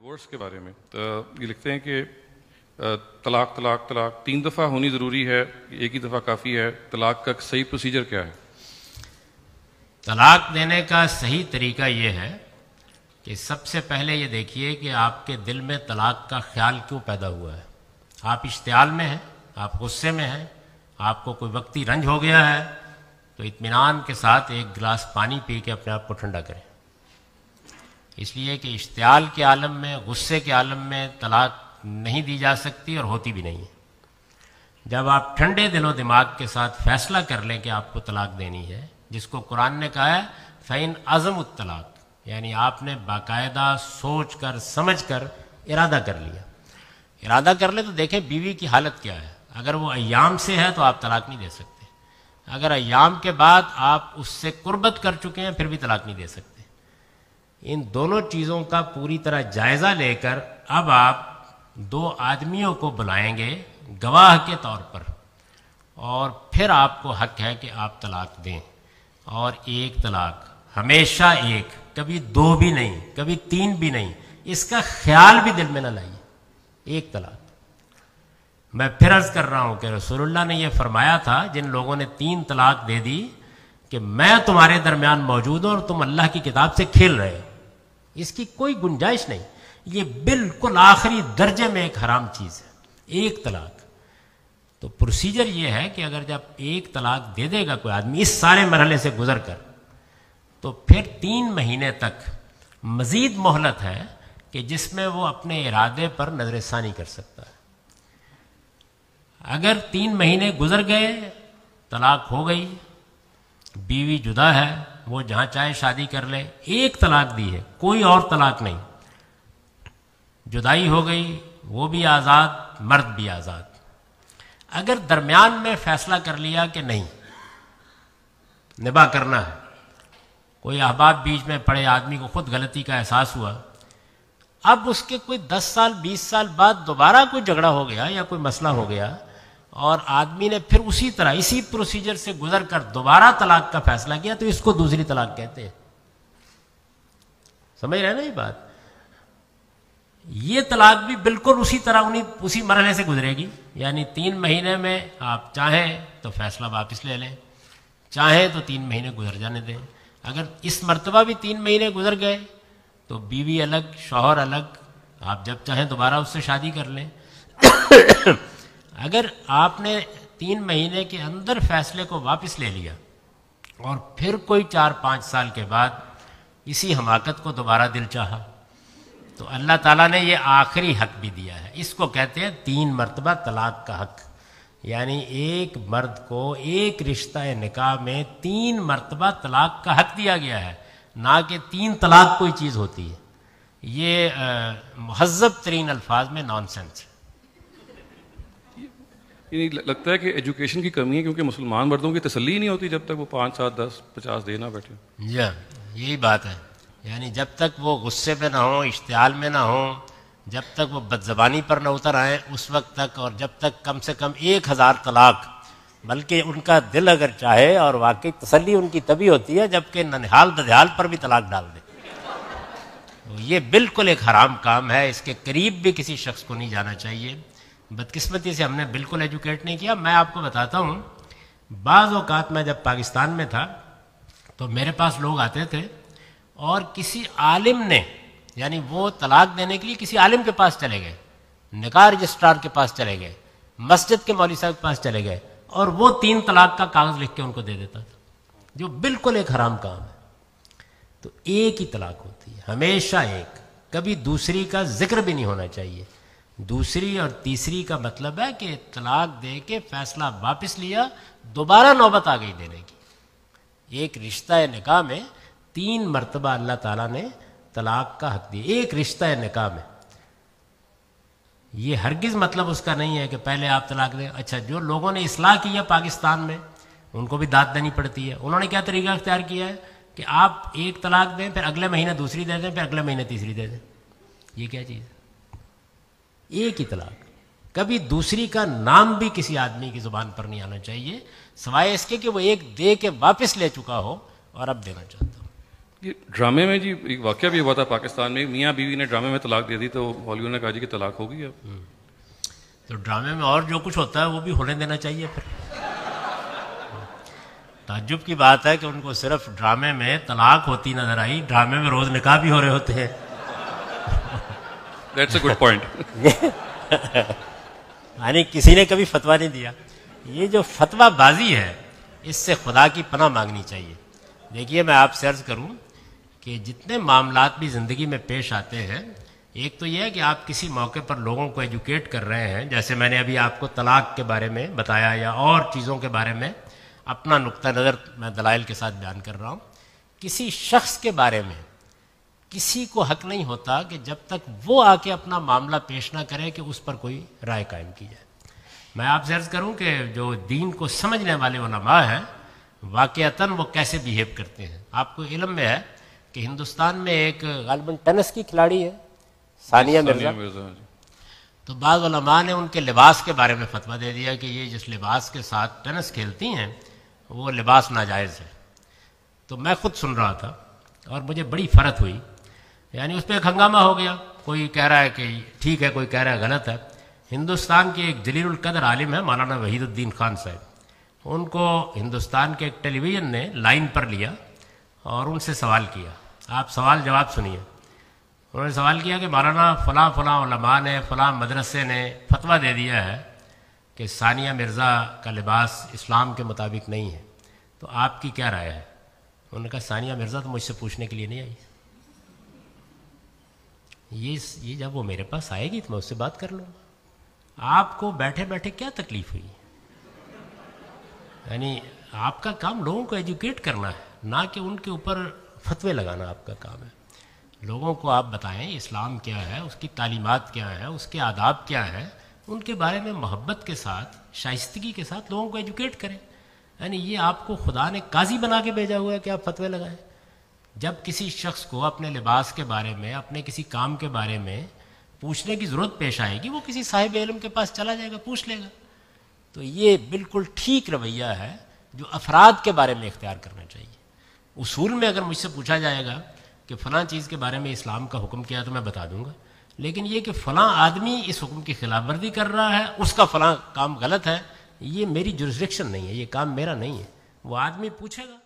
Divorce کے بارے میں یہ لکھتے ہیں کہ طلاق طلاق طلاق 3 دفعہ ہونی ضروری ہے، ایک ہی دفعہ کافی ہے؟ طلاق کا صحیح پروسیجر کیا ہے؟ طلاق دینے کا صحیح طریقہ یہ ہے کہ سب سے پہلے یہ دیکھیے کہ آپ کے دل میں طلاق کا خیال کیوں پیدا ہوا ہے۔ آپ اشتعال میں ہیں، آپ غصے میں ہیں، آپ کو کوئی وقتی رنج ہو گیا ہے، تو اطمینان کے ساتھ ایک گلاس پانی پی کے اپنے آپ کو ٹھنڈا کریں، اس لیے کہ اشتعال کے عالم میں، غصے کے عالم میں طلاق نہیں دی جا سکتی اور ہوتی بھی نہیں ہے۔ جب آپ ٹھنڈے دل و دماغ کے ساتھ فیصلہ کر لیں کہ آپ کو طلاق دینی ہے، جس کو قرآن نے کہا ہے فَإِنْ عَزَمُ الطلاق، یعنی آپ نے باقاعدہ سوچ کر سمجھ کر ارادہ کر لیا۔ ارادہ کر لے تو دیکھیں بیوی کی حالت کیا ہے۔ اگر وہ ایام سے ہے تو آپ طلاق نہیں دے سکتے، اگر ایام کے بعد آپ اس سے قربت کر چکے ہیں پھر بھی طلاق نہیں دے سکتے۔ ان دونوں چیزوں کا پوری طرح جائزہ لے کر اب آپ 2 آدمیوں کو بلائیں گے گواہ کے طور پر، اور پھر آپ کو حق ہے کہ آپ طلاق دیں، اور ایک طلاق ہمیشہ ایک، کبھی 2 بھی نہیں، کبھی 3 بھی نہیں، اس کا خیال بھی دل میں نہ لائیے، ایک طلاق۔ میں پھر عرض کر رہا ہوں کہ رسول اللہ نے یہ فرمایا تھا جن لوگوں نے 3 طلاق دے دی کہ میں تمہارے درمیان موجود ہوں اور تم اللہ کی کتاب سے کھیل رہے ہو، اس کی کوئی گنجائش نہیں، یہ بالکل آخری درجے میں ایک حرام چیز ہے، ایک طلاق۔ تو پروسیجر یہ ہے کہ اگر جب ایک طلاق دے دے گا کوئی آدمی اس سارے مرحلے سے گزر کر، تو پھر 3 مہینے تک مزید مہلت ہے کہ جس میں وہ اپنے ارادے پر نظر ثانی کر سکتا ہے۔ اگر 3 مہینے گزر گئے، طلاق ہو گئی، بیوی جدا ہے، وہ جہاں چاہے شادی کر لے، ایک طلاق دی ہے، کوئی اور طلاق نہیں، جدائی ہو گئی، وہ بھی آزاد، مرد بھی آزاد۔ اگر درمیان میں فیصلہ کر لیا کہ نہیں نباہ کرنا ہے، کوئی احباب بیچ میں پڑے، آدمی کو خود غلطی کا احساس ہوا، اب اس کے کوئی 10 سال 20 سال بعد دوبارہ کوئی جھگڑا ہو گیا یا کوئی مسئلہ ہو گیا، اور آدمی نے پھر اسی طرح اسی پروسیجر سے گزر کر دوبارہ طلاق کا فیصلہ کیا، تو اس کو دوسری طلاق کہتے ہیں۔ سمجھ رہے ہیں نا یہ بات؟ یہ طلاق بھی بالکل اسی طرح اسی مرحلے سے گزرے گی، یعنی 3 مہینے میں آپ چاہیں تو فیصلہ واپس لے لیں، چاہیں تو 3 مہینے گزر جانے دیں۔ اگر اس مرتبہ بھی 3 مہینے گزر گئے تو بیوی الگ، شوہر الگ، آپ جب چاہیں دوبارہ اس سے شادی کر لیں۔ اگر آپ نے 3 مہینے کے اندر فیصلے کو واپس لے لیا اور پھر کوئی 4-5 سال کے بعد اسی حماقت کو دوبارہ دل چاہا، تو اللہ تعالیٰ نے یہ آخری حق بھی دیا ہے، اس کو کہتے ہیں 3 مرتبہ طلاق کا حق، یعنی ایک مرد کو ایک رشتہ نکاح میں 3 مرتبہ طلاق کا حق دیا گیا ہے، نہ کہ 3 طلاق کوئی چیز ہوتی ہے۔ یہ مہذب ترین الفاظ میں نان سینس ہے۔ یہ لگتا ہے کہ ایجوکیشن کی کمی ہے، کیونکہ مسلمان مردوں کی تسلی ہی نہیں ہوتی جب تک وہ 5 7 10 50 دے نہ بیٹھے۔ جی یہی بات ہے، یعنی جب تک وہ غصے میں نہ ہوں، اشتعال میں نہ ہوں، جب تک وہ بد زبانی پر نہ اتر آئیں، اس وقت تک، اور جب تک کم سے کم 1000 طلاق، بلکہ ان کا دل اگر چاہے، اور واقعی تسلی ان کی تبھی ہوتی ہے جبکہ ننہال ددھیال پر بھی طلاق ڈال دے۔ یہ بالکل ایک حرام کام ہے، اس کے قریب بھی کسی شخص کو نہیں جانا چاہیے۔ بدقسمتی سے ہم نے بالکل ایجوکیٹ نہیں کیا۔ میں آپ کو بتاتا ہوں، بعض اوقات میں جب پاکستان میں تھا تو میرے پاس لوگ آتے تھے اور کسی عالم نے، یعنی وہ طلاق دینے کے لیے کسی عالم کے پاس چلے گئے، نکاح رجسٹرار کے پاس چلے گئے، مسجد کے مولوی صاحب کے پاس چلے گئے، اور وہ 3 طلاق کا کاغذ لکھ کے ان کو دے دیتا تھا، جو بالکل ایک حرام کام ہے۔ تو ایک ہی طلاق ہوتی ہے، ہمیشہ ایک، کبھی دوسری کا ذکر بھی نہیں ہونا چاہیے۔ دوسری اور تیسری کا مطلب ہے کہ طلاق دے کے فیصلہ واپس لیا، دوبارہ نوبت آ گئی دینے کی۔ ایک رشتہ نکاح میں 3 مرتبہ اللہ تعالیٰ نے طلاق کا حق دیا، ایک رشتہ نکاح میں۔ یہ ہرگز مطلب اس کا نہیں ہے کہ پہلے آپ طلاق دیں۔ اچھا، جو لوگوں نے اصلاح کی ہے پاکستان میں، ان کو بھی داد دینی پڑتی ہے۔ انہوں نے کیا طریقہ اختیار کیا ہے کہ آپ ایک طلاق دیں، پھر اگلے مہینے دوسری دے دیں، پھر اگلے مہینے تیسری دے دیں۔ یہ کیا چیز ہے؟ ایک ہی طلاق، کبھی دوسری کا نام بھی کسی آدمی کی زبان پر نہیں آنا چاہیے، سوائے اس کے کہ وہ ایک دے کے واپس لے چکا ہو اور اب دینا چاہتا ہوں۔ یہ ڈرامے میں جی ایک واقعہ بھی ہوا تھا پاکستان میں، میاں بیوی نے ڈرامے میں طلاق دے دی تو مولویوں نے کہا جی کہ طلاق ہوگی اب. تو ڈرامے میں اور جو کچھ ہوتا ہے وہ بھی ہونے دینا چاہیے پھر. تعجب کی بات ہے کہ ان کو صرف ڈرامے میں طلاق ہوتی نظر آئی، ڈرامے میں روز نکاح بھی ہو رہے ہوتے ہیں. That's a good point. یعنی کسی نے کبھی فتویٰ نہیں دیا. یہ جو فتویٰ بازی ہے اس سے خدا کی پناہ مانگنی چاہیے. دیکھیے میں آپ سے عرض کروں کہ جتنے معاملات بھی زندگی میں پیش آتے ہیں، ایک تو یہ ہے کہ آپ کسی موقع پر لوگوں کو ایجوکیٹ کر رہے ہیں، جیسے میں نے ابھی آپ کو طلاق کے بارے میں بتایا یا اور چیزوں کے بارے میں اپنا نقطہ نظر میں دلائل کے ساتھ بیان کر رہا ہوں. کسی شخص کے بارے میں کسی کو حق نہیں ہوتا کہ جب تک وہ آ کے اپنا معاملہ پیش نہ کرے کہ اس پر کوئی رائے قائم کی جائے. میں آپ سے عرض کروں کہ جو دین کو سمجھنے والے علماء ہیں واقعتاً وہ کیسے بیہیو کرتے ہیں. آپ کو علم میں ہے کہ ہندوستان میں ایک غالباً ٹینس کی کھلاڑی ہے ثانیہ مرزا. تو بعض علماء نے ان کے لباس کے بارے میں فتویٰ دے دیا کہ یہ جس لباس کے ساتھ ٹینس کھیلتی ہیں وہ لباس ناجائز ہے. تو میں خود سن رہا تھا اور مجھے بڑی فرحت ہوئی. یعنی اس پہ ایک ہنگامہ ہو گیا، کوئی کہہ رہا ہے کہ ٹھیک ہے، کوئی کہہ رہا ہے غلط ہے. ہندوستان کے ایک جلیل القدر عالم ہے مولانا وحید الدین خان صاحب، ان کو ہندوستان کے ایک ٹیلی ویژن نے لائن پر لیا اور ان سے سوال کیا. آپ سوال جواب سنیے. انہوں نے سوال کیا کہ مولانا فلاں فلاں علماء نے فلاں مدرسے نے فتویٰ دے دیا ہے کہ ثانیہ مرزا کا لباس اسلام کے مطابق نہیں ہے، تو آپ کی کیا رائے ہے؟ انہوں نے کہا ثانیہ مرزا تو مجھ سے پوچھنے کے لیے نہیں آئی، یہ جب وہ میرے پاس آئے گی تو میں اس سے بات کر لوں گا. آپ کو بیٹھے بیٹھے کیا تکلیف ہوئی؟ یعنی آپ کا کام لوگوں کو ایجوکیٹ کرنا ہے، نہ کہ ان کے اوپر فتوے لگانا آپ کا کام ہے. لوگوں کو آپ بتائیں اسلام کیا ہے، اس کی تعلیمات کیا ہے، اس کے آداب کیا ہے، ان کے بارے میں محبت کے ساتھ شائستگی کے ساتھ لوگوں کو ایجوکیٹ کریں. یعنی یہ آپ کو خدا نے قاضی بنا کے بھیجا ہوا ہے کہ آپ فتوے لگائیں. جب کسی شخص کو اپنے لباس کے بارے میں، اپنے کسی کام کے بارے میں پوچھنے کی ضرورت پیش آئے گی وہ کسی صاحب علم کے پاس چلا جائے گا، پوچھ لے گا. تو یہ بالکل ٹھیک رویہ ہے جو افراد کے بارے میں اختیار کرنا چاہیے. اصول میں اگر مجھ سے پوچھا جائے گا کہ فلاں چیز کے بارے میں اسلام کا حکم کیا ہے تو میں بتا دوں گا، لیکن یہ کہ فلاں آدمی اس حکم کی خلاف ورزی کر رہا ہے، اس کا فلاں کام غلط ہے، یہ میری جورسڈکشن نہیں ہے، یہ کام میرا نہیں ہے. وہ آدمی پوچھے گا.